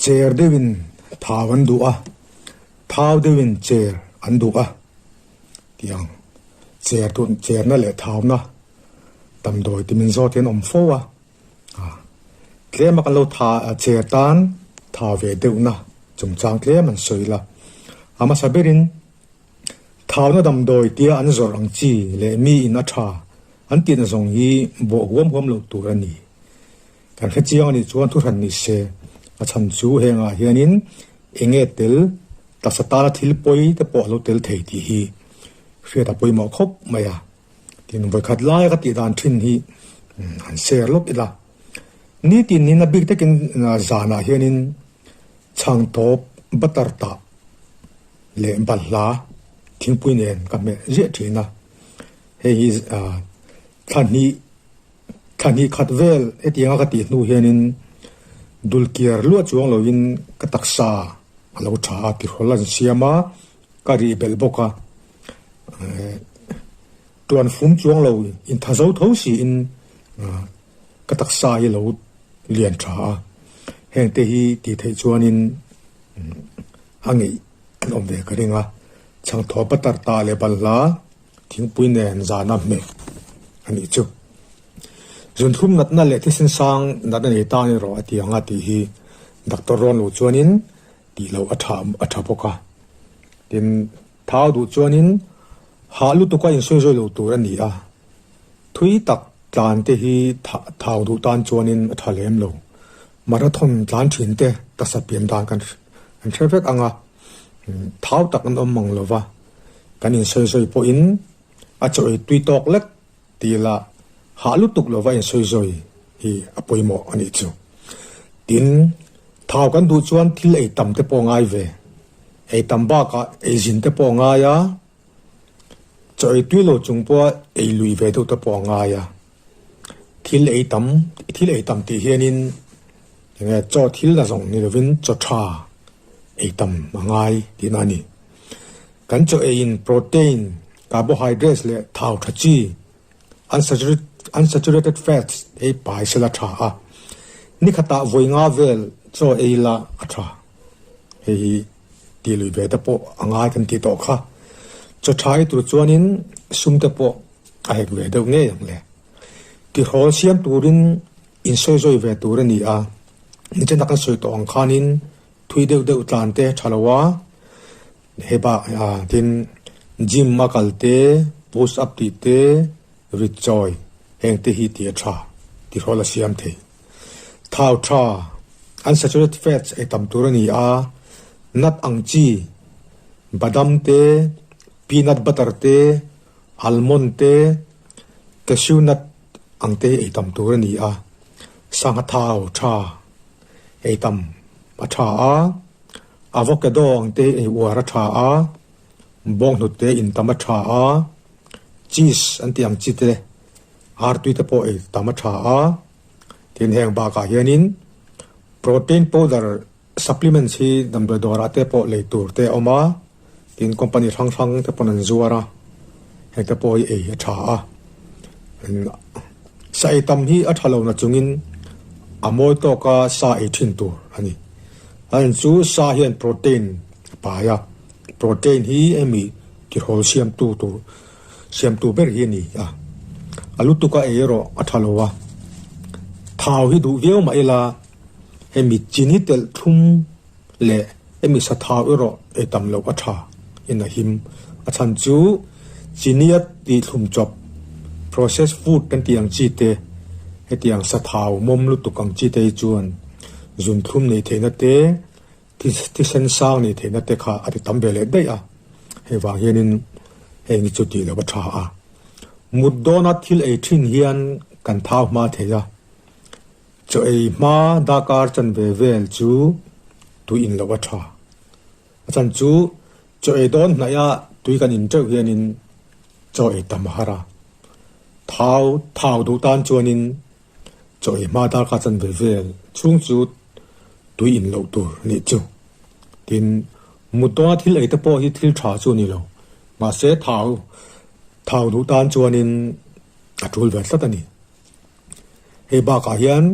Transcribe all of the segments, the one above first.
chair devin thawan du'a thaw devin chair an du'a tiang chair tun chair na le thaw na tam doi timin zo ten om fo tle ma kan lo tha chair tan tha ve deu na chung chang tle man soila ama saberin thaw na dam doi tia an zor ang chi le mi in a tha an ti na zong hi bo hom lo tur ani kan kha chiang ni chuan thu ran ni se a chan chu henga hianin enge tel ta satala thil poi te po lo tel thei ti hi hria ta poi mo khop maya tin boi khat lai ka ti dan thin hi an ser lok ila ni tin ni na big takin zana hianin chang top batar ta le balla thingpui nen ka me je thina hei thani khatvel etianga ka ti nu hianin dulkiar lu chuang lovin ka taksa alo tha ti holan siama kari belboka tuan fum chuang lo in thazo thosi in ka taksa hi lo lian tha heng te hi ti thei chuan in hangi an om ve ka ringa chang tho patar ta le balla thingpui nen zana me ani chu zun thum nat na le thi sin sang nat ni ta ni ro ati anga ti hi doctor ron lu chuanin ti lo atha boka tin thau du chuanin halu to ka in soi soi lo tur ani a thui tak tlan te hi thau du tan chuanin atha lem lo marathon tlan thin te ta sa piam dan kan an traffic anga thau tak an om mang lova kan in soi soi po in a choi tui tok lek ti la halu tuk lova in soi soi hi apoi mo ani chu tin thau kan du chuan thil ei tam te po ngai ve ei tam ba ka ei jin te po nga ya choi tui lo chung po ei lui ve te po nga ya thil ei tam ti hianin nge cho thil la zong ni lovin cho tha ei tam mangai ti nani kan cho in protein carbohydrates le thau thachi unsaturated fats ei pai sela tha a ni khata voinga vel cho ei la atha hei ti lui ve ta po angai kan ti to kha cho thai tu chuanin sum te po a hek ve deuh nge yang le ti hol siam turin in soi soi ve tur ani a ni chen kan soi to ang khanin thui deuh tlan te thalawa heba tin gym makalte push up ti te rejoy heng te hi ti tha ti hol siam the thau tha unsaturated fats e tam tur ani a nut ang chi badam te peanut butter te almond te cashew nut ang te e tam tur ani a sang thau tha e tam a tha a avocado ang te e wara tha a bong nu te in tam a tha a cheese an ti ang chi te har tui te po e tam a tha a tin heng ba ka hianin protein powder supplements hi dam do dora te po le tur te oma tin company thang te ponan zuara he te po e tha a sa itam hi a thalo na chungin amoi to ka sa e thin tur ani an chu sa hian protein pa ya protein hi emi ki hol siam tu ber hi ni a alu tu ka ero a thalowa thau hi du veu ma ela emi chini tel thum le emi sa thau ero e tam lo a tha in a him a chan chu chiniat ti thum chop processed food kan tiang chi te he tiang sa thau mom lu tu kang chi te chuan zun thum nei theina te ti sen sang nei theina te kha ati tam bele dei a he wa hianin he ngi chu ti lo ba tha a mud donut thil e thin hian kan thau ma theya cho e ma dakar chan ve vel chu tu in lo ba tha chan chu cho e don na ya tui kan in chau hianin cho e tam hara thau du tan chuanin cho e ma dakar chan ve vel chung chu tui in lo tur ni chu tin mud donut thil e te po hi thil tha chu ni lo ma se thau du tan chuanin atul ve tlatani he ba ka hian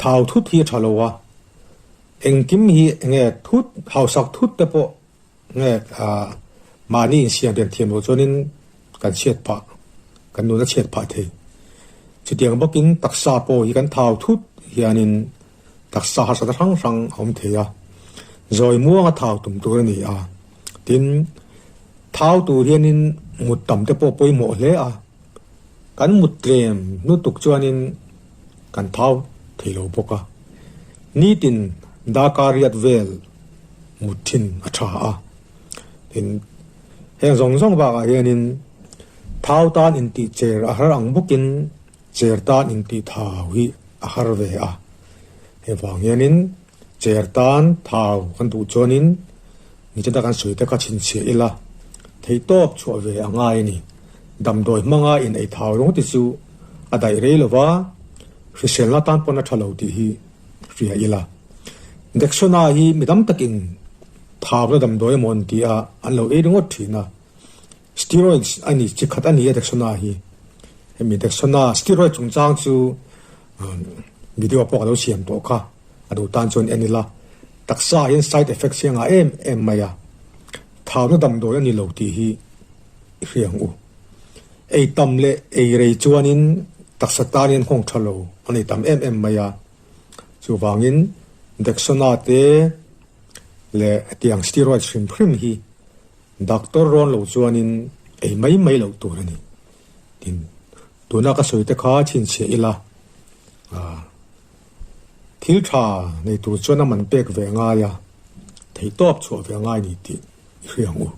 thau thu thi thalowa eng kim hi nge thut hausak thut te po nge mani sian den thiam lo chonin kan chet pa kan nu na chet pa the chu tiang bokin taksa po hi kan thau thut hianin taksa ha sa rang rang hom the ya rồi mua nga thảo tụm tu ni à tin thảo tu hianin mut tam te po poi mo le à kan mut trem nu tuk chuanin kan thau thilo boka ni tin da kariat vel mutin acha a tin heng zong zong ba hianin thau tan in ti cher a harang bukin cher tan in ti thawi a har ve a he wang hianin cher tan thau kan tu chonin ni cha kan sui ta ka chin che ila thei top chu ve angai ni dam doi manga in ei thau rong ti chu adai re lova risel na tan pona thalo ti hi ria ila deksona hi midam takin thau na dam doi mon ti a an lo e ringot thina steroids ani chi khat ani deksona hi hemi deksona steroid chung chang chu video po ka lo siam to kha adu tan chon enila taksa in side effects yang a em maya thau na dam doi ani lo ti hi riang u ei tam le ei rei chuanin taksatanin khong thalo ani tam em maya chu wangin deksona te le tiang steroid shrim phrim hi doctor ron lo chuanin ei mai lo tur ani tin tuna ka soite kha chin che ila thil tha nei tur chuan man pek ve nga ya thei top chu ve nga ni ti riang u